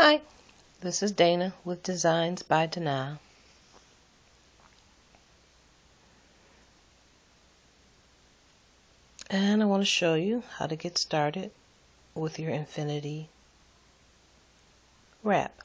Hi, this is Dana with Designs by Dana. And I want to show you how to get started with your infinity wrap.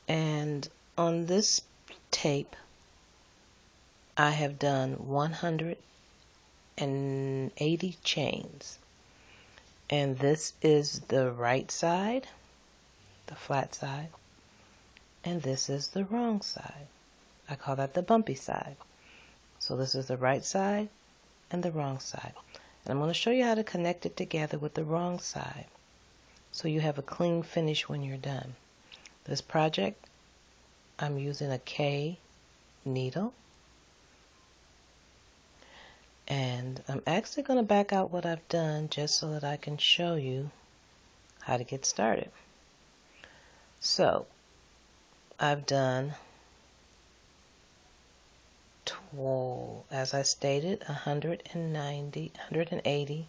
And on this tape, I have done 180 chains. And this is the right side, the flat side, and this is the wrong side. I call that the bumpy side. So this is the right side and the wrong side. And I'm going to show you how to connect it together with the wrong side, so you have a clean finish when you're done. This project, I'm using a K needle, and I'm actually going to back out what I've done just so that I can show you how to get started. So I've done, as I stated, 180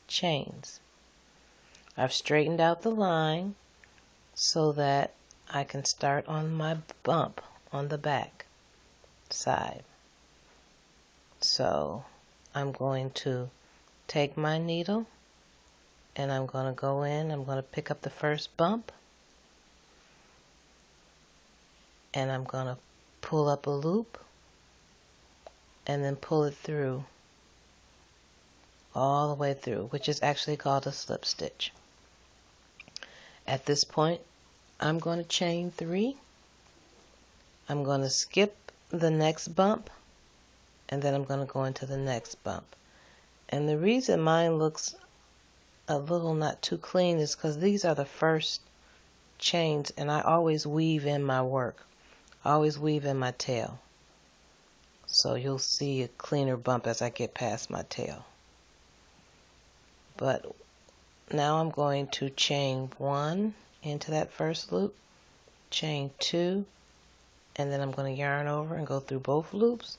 chains. I've straightened out the line so that I can start on my bump on the back side. So I'm going to take my needle and I'm going to go in, I'm going to pick up the first bump and I'm going to pull up a loop and then pull it through, all the way through, which is actually called a slip stitch. At this point, I'm going to chain 3. I'm going to skip the next bump and then I'm going to go into the next bump. And the reason mine looks a little not too clean is because these are the first chains, and I always weave in my work. I always weave in my tail. So you'll see a cleaner bump as I get past my tail. But now I'm going to chain 1 into that first loop, chain 2, and then I'm going to yarn over and go through both loops,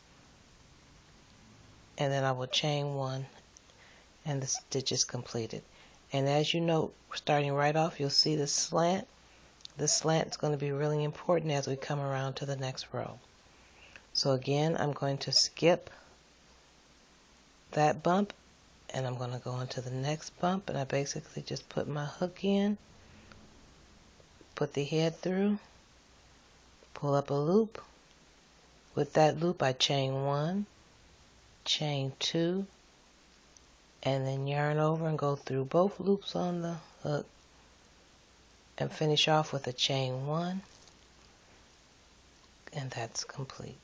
and then I will chain 1 and the stitch is completed. And as you know, starting right off, you'll see the slant. This slant is going to be really important as we come around to the next row. So again, I'm going to skip that bump and I'm going to go into the next bump, and I basically just put my hook in, put the head through, pull up a loop. With that loop I chain 1, chain 2, and then yarn over and go through both loops on the hook and finish off with a chain 1, and that's complete.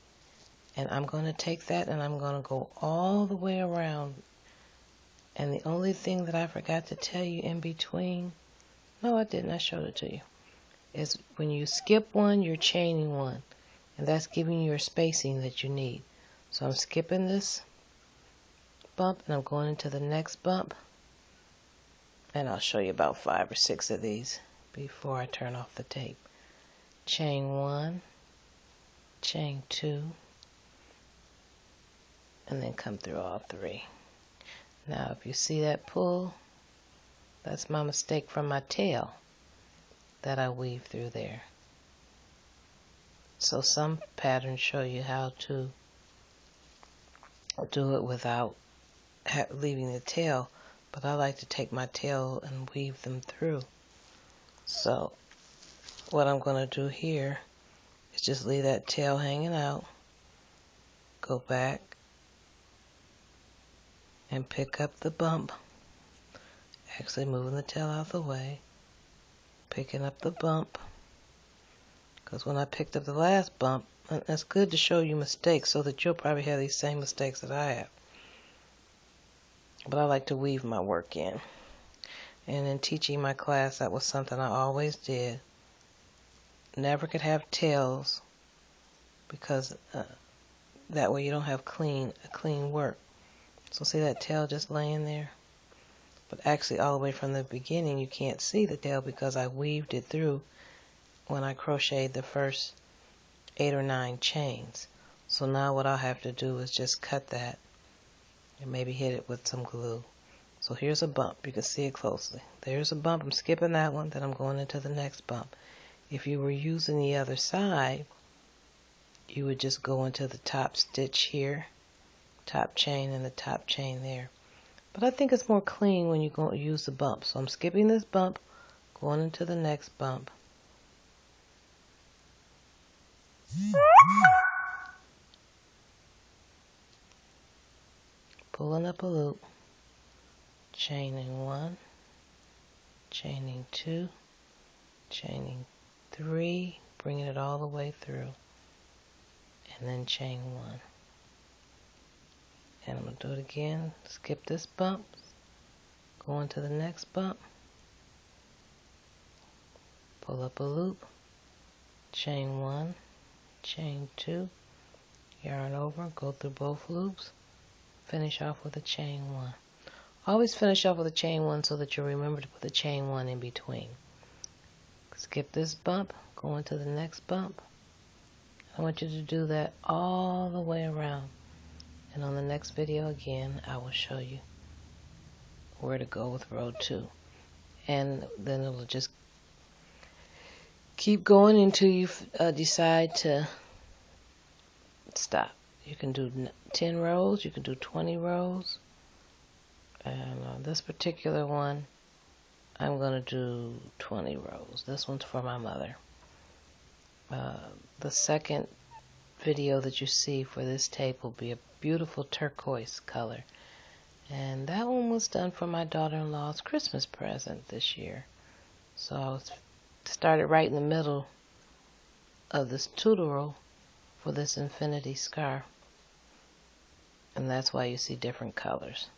And I'm going to take that and I'm going to go all the way around. And the only thing that I forgot to tell you in between, no I didn't, I showed it to you, is when you skip one, you're chaining 1. And that's giving you your spacing that you need. So I'm skipping this bump and I'm going into the next bump. And I'll show you about 5 or 6 of these before I turn off the tape. Chain 1, chain 2, and then come through all 3. Now if you see that pull, that's my mistake from my tail that I weave through there. So some patterns show you how to do it without leaving the tail, but I like to take my tail and weave them through. So what I'm going to do here is just leave that tail hanging out, go back and pick up the bump, actually moving the tail out of the way, picking up the bump, because when I picked up the last bump, and that's good to show you mistakes so that you'll probably have these same mistakes that I have. But I like to weave my work in. And in teaching my class, that was something I always did. Never could have tails, because that way you don't have clean work. So see that tail just laying there? But actually all the way from the beginning you can't see the tail because I weaved it through when I crocheted the first 8 or 9 chains. So now what I'll have to do is just cut that and maybe hit it with some glue. So here's a bump. You can see it closely. There's a bump. I'm skipping that one. Then I'm going into the next bump. If you were using the other side, you would just go into the top stitch here, top chain, and the top chain there. But I think it's more clean when you go use the bump. So I'm skipping this bump, going into the next bump. Pulling up a loop, chaining 1, chaining 2, chaining 3, bringing it all the way through, and then chain 1. And I'm going to do it again. Skip this bump, go into the next bump, pull up a loop, chain 1, chain 2, yarn over, go through both loops, finish off with a chain 1. Always finish off with a chain 1 so that you remember to put the chain 1 in between. Skip this bump, go into the next bump. I want you to do that all the way around. And on the next video again, I will show you where to go with row 2. And then it'll just keep going until you decide to stop. You can do 10 rows, you can do 20 rows. And on this particular one, I'm going to do 20 rows. This one's for my mother. The second video that you see for this tape will be a beautiful turquoise color. And that one was done for my daughter-in-law's Christmas present this year. So I started right in the middle of this tutorial for this infinity scarf. And that's why you see different colors.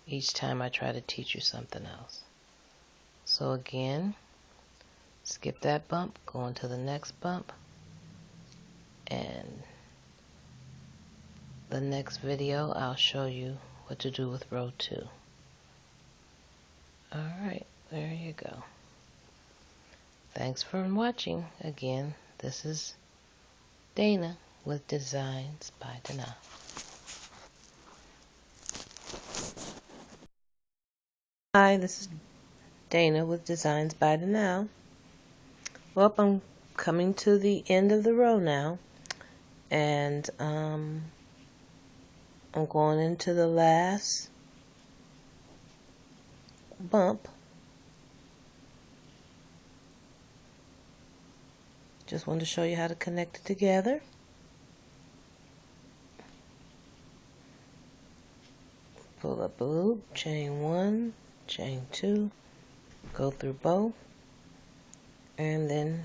Each time I try to teach you something else. So again, skip that bump, go into the next bump, and the next video I'll show you what to do with row 2. Alright, there you go. Thanks for watching. Again, this is Dana with Designs by Dana. Hi, this is Dana with Designs by Dana. Well, I'm coming to the end of the row now, and I'm going into the last bump. Just wanted to show you how to connect it together. Pull up a loop, chain 1, chain 2, go through both, and then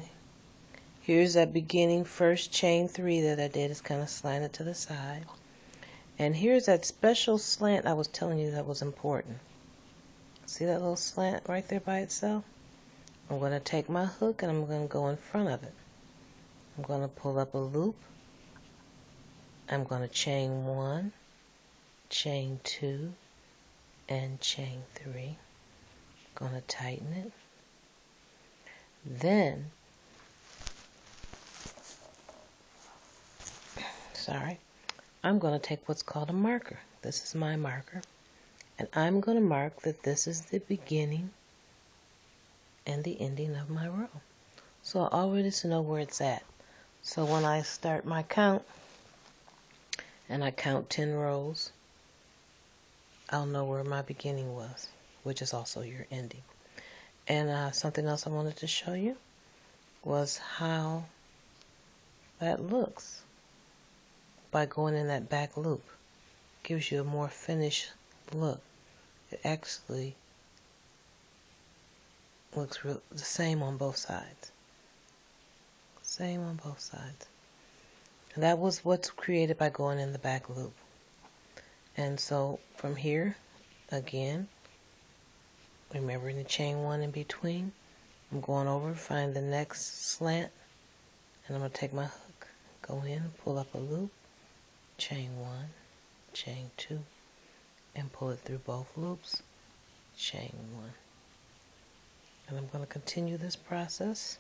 here's that beginning first chain 3 that I did. It's kind of slanted to the side. And here's that special slant I was telling you that was important. See that little slant right there by itself? I'm going to take my hook and I'm going to go in front of it. I'm going to pull up a loop. I'm going to chain 1, chain 2, and chain 3. Going to tighten it. Then, I'm going to take what's called a marker. This is my marker. And I'm going to mark that this is the beginning and the ending of my row. So I already know where it's at. So when I start my count, and I count 10 rows, I'll know where my beginning was, which is also your ending. And something else I wanted to show you was how that looks by going in that back loop. Gives you a more finished look. It actually looks the same on both sides. Same on both sides. And that was what's created by going in the back loop. And so from here, again, remembering the chain 1 in between, I'm going over to find the next slant, and I'm going to take my hook, go in, pull up a loop, chain 1, chain 2, and pull it through both loops, chain 1. And I'm going to continue this process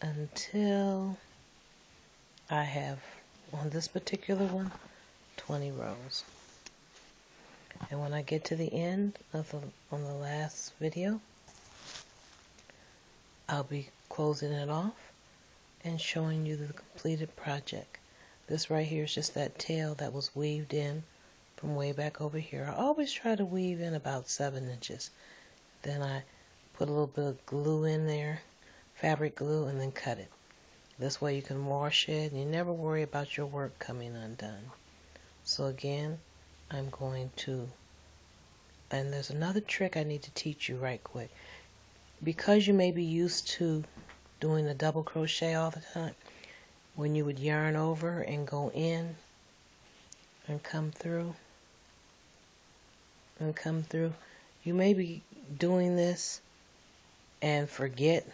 until I have, on this particular one, 20 rows. And when I get to the end of on the last video, I'll be closing it off and showing you the completed project. This right here is just that tail that was weaved in from way back over here. I always try to weave in about 7 inches. Then I put a little bit of glue in there, fabric glue, and then cut it. This way you can wash it and you never worry about your work coming undone. So again, I'm going to, and there's another trick I need to teach you right quick. Because you may be used to doing the double crochet all the time, when you would yarn over and go in and come through, you may be doing this and forget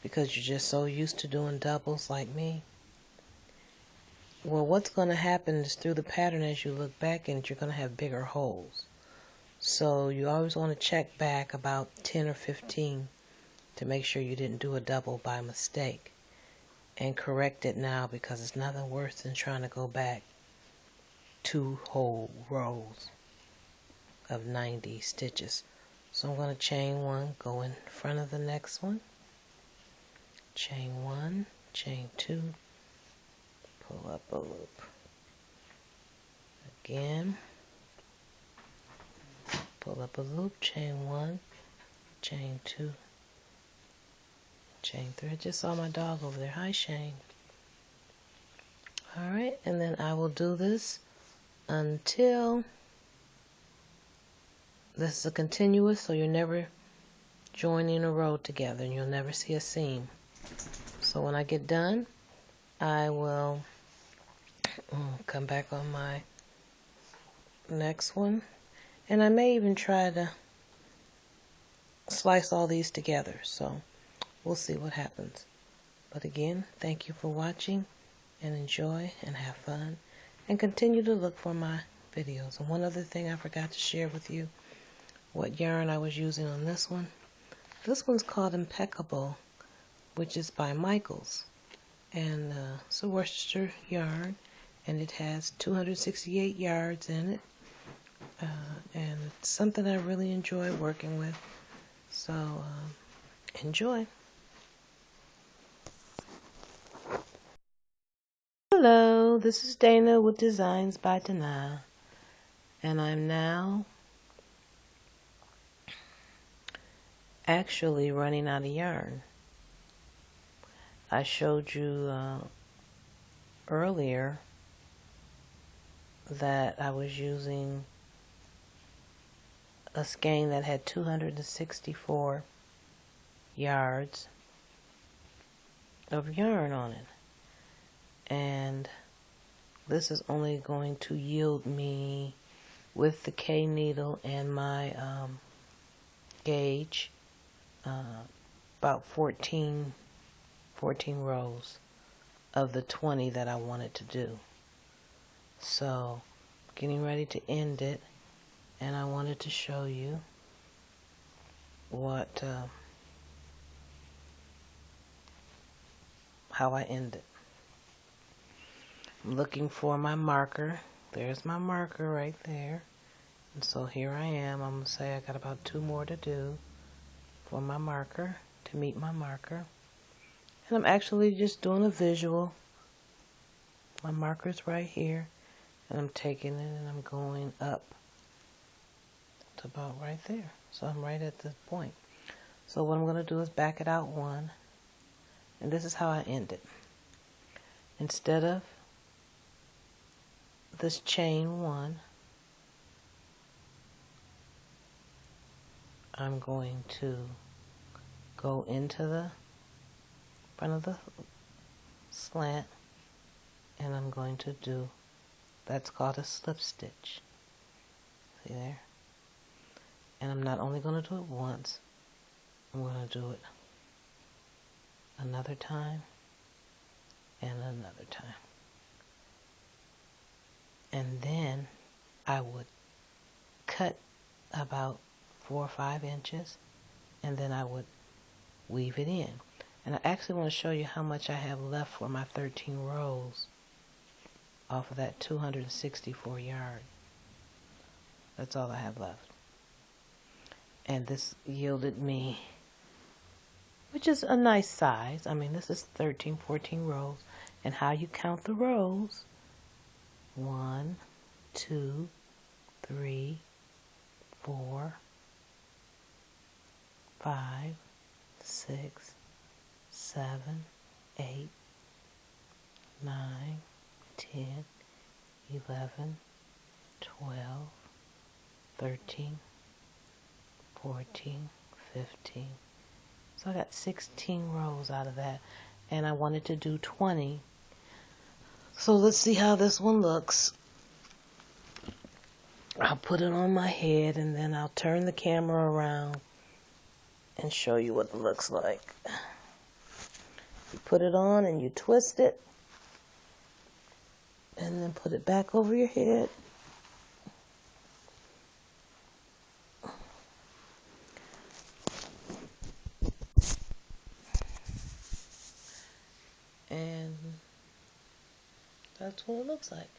because you're just so used to doing doubles like me. Well, what's going to happen is through the pattern as you look back and you're going to have bigger holes. So you always want to check back about 10 or 15 to make sure you didn't do a double by mistake, and correct it now, because it's nothing worse than trying to go back 2 whole rows of 90 stitches. So I'm going to chain 1, go in front of the next one, chain 1, chain 2, pull up a loop, again, pull up a loop, chain 1, chain 2, chain 3. I just saw my dog over there. Hi, Shane. Alright, and then I will do this until this is a continuous, so you're never joining a row together and you'll never see a seam. So when I get done, I will come back on my next one, and I may even try to slice all these together, so we'll see what happens. But again, thank you for watching, and enjoy and have fun, and continue to look for my videos. And one other thing I forgot to share with you, what yarn I was using on this one. This one's called Impeccable, which is by Michaels, and it's a Worcester yarn, and it has 268 yards in it, and it's something I really enjoy working with. So enjoy. Hello, this is Dana with Designs by Dana, and I'm now actually running out of yarn. I showed you earlier that I was using a skein that had 264 yards of yarn on it, and this is only going to yield me, with the K needle and my gauge, about 14 rows of the 20 that I wanted to do. So getting ready to end it, and I wanted to show you what how I end it. I'm looking for my marker. There's my marker right there. And so here I am. I'm going to say I got about 2 more to do for my marker, to meet my marker. And I'm actually just doing a visual. My marker's right here, and I'm taking it and I'm going up to about right there. So I'm right at this point. So what I'm going to do is back it out 1, and this is how I end it. Instead of this chain 1, I'm going to go into the front of the slant, and I'm going to do, that's called a slip stitch. See there? And I'm not only going to do it once, I'm going to do it another time and another time. And then I would cut about 4 or 5 inches, and then I would weave it in. And I actually want to show you how much I have left for my 13 rows off of that 264 yard. That's all I have left. And this yielded me, which is a nice size. I mean, this is 13, 14 rows. And how you count the rows: 1, 2, 3, 4, 5, 6, 7, 8, 9, 10, 11, 12, 13, 14, 15. So I got 16 rows out of that. And I wanted to do 20. So let's see how this one looks. I'll put it on my head and then I'll turn the camera around and show you what it looks like. You put it on and you twist it and then put it back over your head. And that's what it looks like.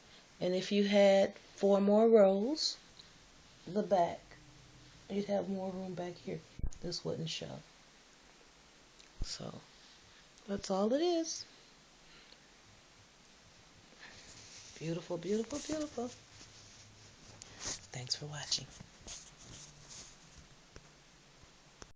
And if you had 4 more rows, the back, you'd have more room back here. This wouldn't show. So that's all it is. Beautiful, beautiful, beautiful. Thanks for watching.